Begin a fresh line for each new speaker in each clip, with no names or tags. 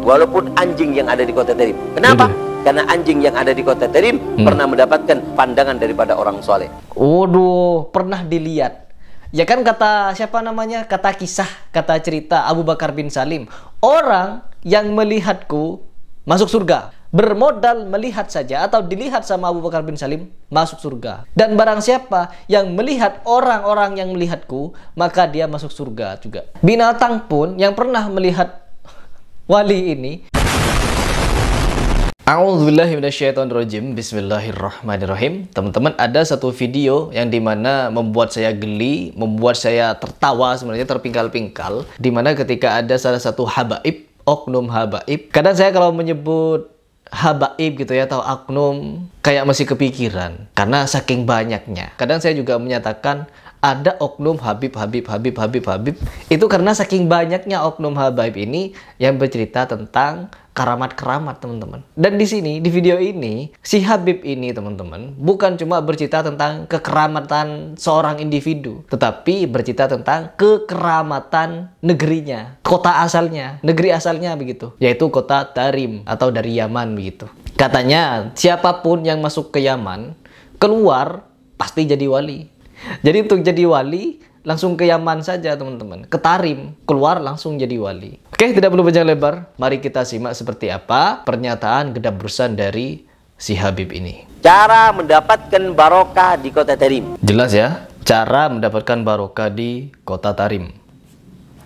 walaupun anjing yang ada di kota Tarim. Kenapa? Karena anjing yang ada di kota Tarim pernah mendapatkan pandangan daripada orang soleh.
Waduh, pernah dilihat. Ya kan kata siapa namanya? Kata kisah, kata cerita Abu Bakar bin Salim. Orang yang melihatku masuk surga. Bermodal melihat saja atau dilihat sama Abu Bakar bin Salim masuk surga. Dan barang siapa yang melihat orang-orang yang melihatku, maka dia masuk surga juga. Binatang pun yang pernah melihat wali ini. A'udzubillahi minasyaitonirrajim. Bismillahirrahmanirrahim. Teman-teman, ada satu video yang dimana membuat saya geli, membuat saya tertawa, sebenarnya terpingkal-pingkal, dimana ketika ada salah satu habaib, oknum habaib. Kadang saya kalau menyebut habaib gitu ya, atau oknum, kayak masih kepikiran karena saking banyaknya. Kadang saya juga menyatakan ada oknum habib itu karena saking banyaknya oknum habaib ini yang bercerita tentang keramat-keramat, teman-teman. Dan di sini, di video ini, si habib ini, teman-teman, bukan cuma bercerita tentang kekeramatan seorang individu, tetapi bercerita tentang kekeramatan negerinya, kota asalnya, negeri asalnya begitu, yaitu kota Tarim atau dari Yaman begitu. Katanya siapapun yang masuk ke Yaman keluar pasti jadi wali. Jadi untuk jadi wali langsung ke Yaman saja, teman-teman, ke Tarim, keluar langsung jadi wali. Oke, tidak perlu panjang lebar, mari kita simak seperti apa pernyataan gedabrusan dari si habib ini.
Cara mendapatkan barokah di kota Tarim.
Jelas ya, cara mendapatkan barokah di kota Tarim.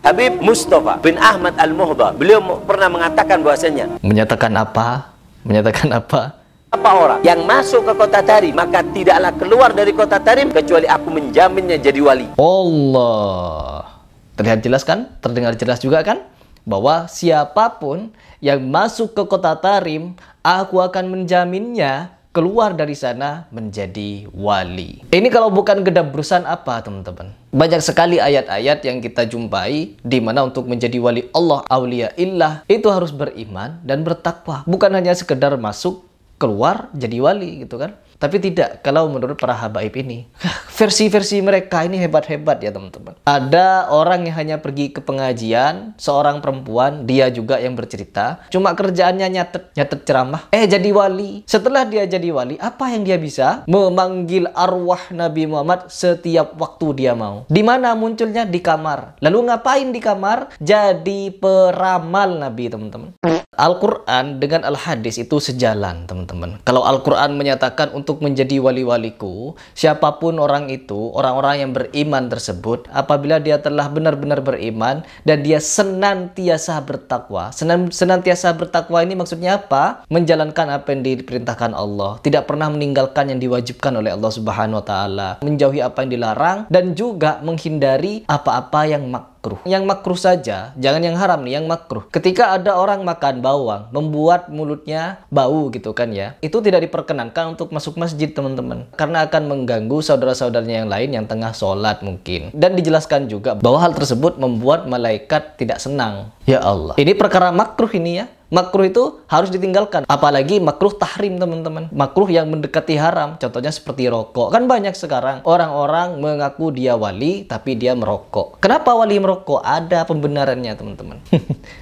Habib Mustafa bin Ahmad Al-Muhba, beliau pernah mengatakan bahwasanya,
menyatakan apa? Menyatakan apa?
Apa orang yang masuk ke kota Tarim, maka tidaklah keluar dari kota Tarim kecuali aku menjaminnya jadi wali.
Allah. Terlihat jelas kan? Terdengar jelas juga kan? Bahwa siapapun yang masuk ke kota Tarim, aku akan menjaminnya keluar dari sana menjadi wali. Ini kalau bukan gedabrusan apa, teman-teman? Banyak sekali ayat-ayat yang kita jumpai di mana untuk menjadi wali Allah, aulia illah, itu harus beriman dan bertakwa. Bukan hanya sekedar masuk, keluar jadi wali gitu kan. Tapi tidak, kalau menurut para habaib ini, versi-versi mereka ini hebat-hebat ya, teman-teman. Ada orang yang hanya pergi ke pengajian, seorang perempuan, dia juga yang bercerita, cuma kerjaannya nyatet ceramah, jadi wali. Setelah dia jadi wali, apa yang dia bisa? Memanggil arwah Nabi Muhammad setiap waktu dia mau. Di mana munculnya? Di kamar. Lalu ngapain di kamar? Jadi peramal Nabi, teman-teman. Al-Quran dengan Al-Hadis itu sejalan, teman-teman. Kalau Al-Quran menyatakan untuk menjadi wali-waliku, siapapun orang itu, orang-orang yang beriman tersebut, apabila dia telah benar-benar beriman dan dia senantiasa bertakwa. Senantiasa bertakwa ini maksudnya apa? Menjalankan apa yang diperintahkan Allah, tidak pernah meninggalkan yang diwajibkan oleh Allah Subhanahu wa taala, menjauhi apa yang dilarang, dan juga menghindari apa-apa yang makruh. Yang makruh saja, jangan yang haram nih, yang makruh. Ketika ada orang makan bawang, membuat mulutnya bau gitu kan ya, itu tidak diperkenankan untuk masuk masjid, teman-teman, karena akan mengganggu saudara-saudaranya yang lain yang tengah sholat mungkin. Dan dijelaskan juga bahwa hal tersebut membuat malaikat tidak senang. Ya Allah, ini perkara makruh ini ya. Makruh itu harus ditinggalkan. Apalagi makruh tahrim, teman-teman. Makruh yang mendekati haram. Contohnya seperti rokok. Kan banyak sekarang orang-orang mengaku dia wali, tapi dia merokok. Kenapa wali merokok? Ada pembenarannya, teman-teman.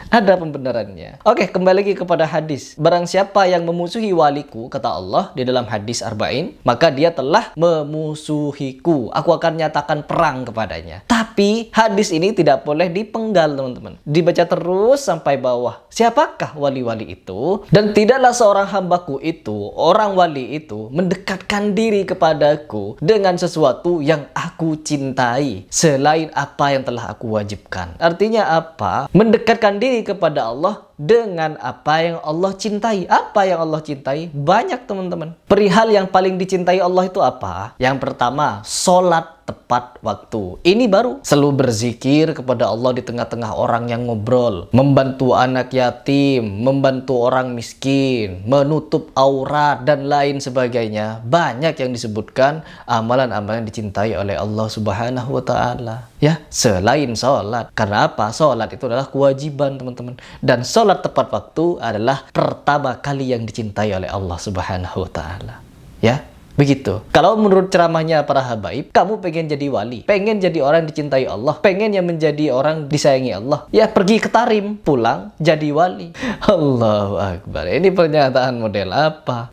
Ada pembenarannya. Oke, kembali lagi kepada hadis. Barang siapa yang memusuhi waliku, kata Allah di dalam hadis Arba'in, maka dia telah memusuhiku. Aku akan nyatakan perang kepadanya. Tapi hadis ini tidak boleh dipenggal, teman-teman. Dibaca terus sampai bawah. Siapakah wali-wali itu? Dan tidaklah seorang hambaku itu, orang wali itu, mendekatkan diri kepadaku dengan sesuatu yang aku cintai selain apa yang telah aku wajibkan. Artinya apa? Mendekatkan diri kepada Allah dengan apa yang Allah cintai. Apa yang Allah cintai? Banyak, teman-teman. Perihal yang paling dicintai Allah itu apa? Yang pertama, sholat tepat waktu. Ini baru. Selalu berzikir kepada Allah di tengah-tengah orang yang ngobrol, membantu anak yatim, membantu orang miskin, menutup aurat, dan lain sebagainya. Banyak yang disebutkan amalan-amalan yang dicintai oleh Allah Subhanahu wa ta'ala. Ya, selain sholat. Karena apa? Sholat itu adalah kewajiban, teman-teman. Dan sholat tepat waktu adalah pertama kali yang dicintai oleh Allah Subhanahu wa ta'ala. Ya, Begitu. Kalau menurut ceramahnya para habaib, kamu pengen jadi wali, pengen jadi orang yang dicintai Allah, pengen yang menjadi orang disayangi Allah, ya pergi ke Tarim, pulang jadi wali. Allahu Akbar. Ini pernyataan model apa?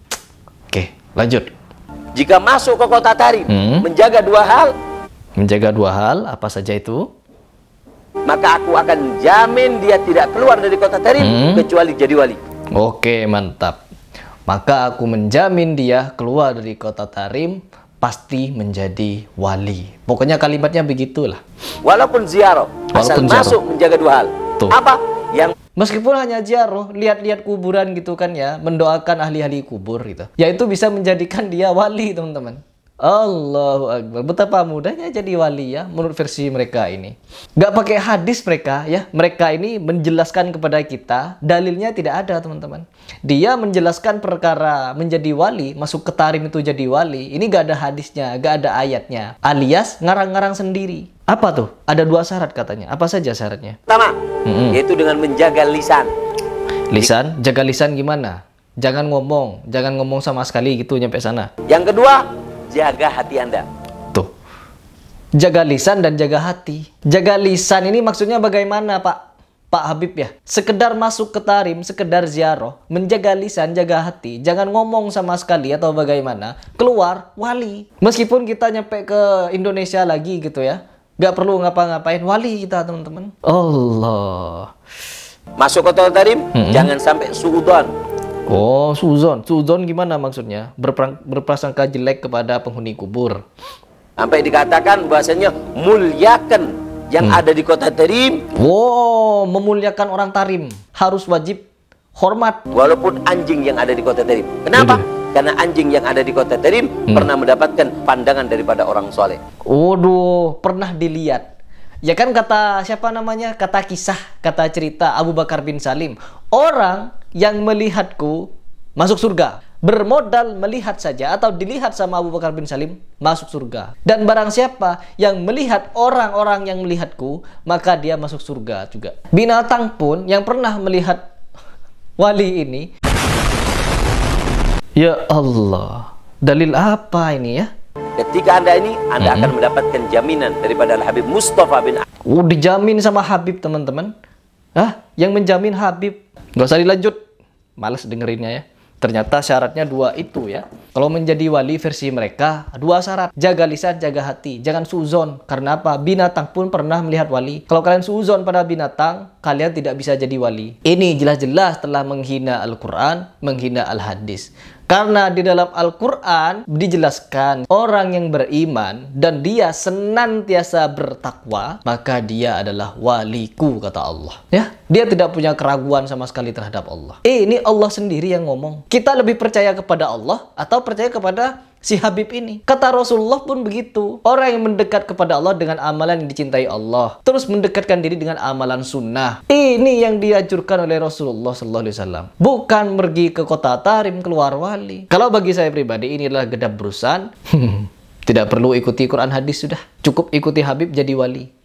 Oke, lanjut.
Jika masuk ke kota Tarim, menjaga dua hal.
Menjaga dua hal, apa saja itu?
Maka aku akan jamin dia tidak keluar dari kota Tarim kecuali jadi wali.
Oke, mantap. Maka aku menjamin dia keluar dari kota Tarim pasti menjadi wali. Pokoknya kalimatnya begitulah.
Walaupun ziarah, asal masuk menjaga dua hal.
Tuh.
Apa? Yang
meskipun hanya ziarah, lihat-lihat kuburan gitu kan ya, mendoakan ahli-ahli kubur gitu. Ya itu bisa menjadikan dia wali, teman-teman. Allahu Akbar. Betapa mudahnya jadi wali ya menurut versi mereka ini. Gak pakai hadis mereka ya. Mereka ini menjelaskan kepada kita, dalilnya tidak ada, teman-teman. Dia menjelaskan perkara menjadi wali, masuk ke Tarim itu jadi wali. Ini gak ada hadisnya, gak ada ayatnya. Alias ngarang-ngarang sendiri. Apa tuh? Ada dua syarat katanya. Apa saja syaratnya?
pertama, yaitu dengan menjaga lisan.
Lisan? Jaga lisan gimana? Jangan ngomong sama sekali gitu nyampe sana.
Yang kedua, jaga hati Anda.
Tuh. Jaga lisan dan jaga hati. Jaga lisan ini maksudnya bagaimana, Pak Habib ya? Sekedar masuk ke Tarim, sekedar ziarah, menjaga lisan, jaga hati. Jangan ngomong sama sekali atau bagaimana. Keluar, wali. Meskipun kita nyampe ke Indonesia lagi gitu ya. Gak perlu ngapa-ngapain, wali kita, teman-teman. Allah.
Masuk ke kota Tarim, jangan sampai suudzon.
Oh, suzon. Suzon gimana maksudnya? Berprasangka jelek kepada penghuni kubur.
Sampai dikatakan bahasanya muliakan yang ada di kota Tarim.
Wow, memuliakan orang Tarim. Harus wajib hormat.
Walaupun anjing yang ada di kota Tarim. Kenapa? Karena anjing yang ada di kota Tarim pernah mendapatkan pandangan daripada orang soleh.
Waduh, pernah dilihat. Ya kan kata siapa namanya? Kata kisah, kata cerita Abu Bakar bin Salim. Orang yang melihatku masuk surga. Bermodal melihat saja atau dilihat sama Abu Bakar bin Salim masuk surga. Dan barang siapa yang melihat orang-orang yang melihatku, maka dia masuk surga juga. Binatang pun yang pernah melihat wali ini. Ya Allah, dalil apa ini ya?
Ketika Anda akan mendapatkan jaminan daripada Al-Habib Mustafa bin
dijamin sama Habib, teman-teman. Yang menjamin Habib. Gak usah dilanjut. Males dengerinnya ya. Ternyata syaratnya dua itu ya. Kalau menjadi wali versi mereka, dua syarat. Jaga lisan, jaga hati. Jangan suuzon. Karena apa? Binatang pun pernah melihat wali. Kalau kalian suuzon pada binatang, kalian tidak bisa jadi wali. Ini jelas-jelas telah menghina Al-Quran, menghina Al-Hadis. Karena di dalam Al-Quran dijelaskan orang yang beriman dan dia senantiasa bertakwa, maka dia adalah waliku, kata Allah. Ya, dia tidak punya keraguan sama sekali terhadap Allah. Ini Allah sendiri yang ngomong. Kita lebih percaya kepada Allah atau percaya kepada si Habib ini? Kata Rasulullah pun begitu. Orang yang mendekat kepada Allah dengan amalan yang dicintai Allah, terus mendekatkan diri dengan amalan sunnah. Ini yang dianjurkan oleh Rasulullah SAW. Bukan pergi ke kota Tarim keluar wali. Kalau bagi saya pribadi ini adalah gedap berusan. Tidak perlu ikuti Quran hadis sudah. Cukup ikuti Habib jadi wali.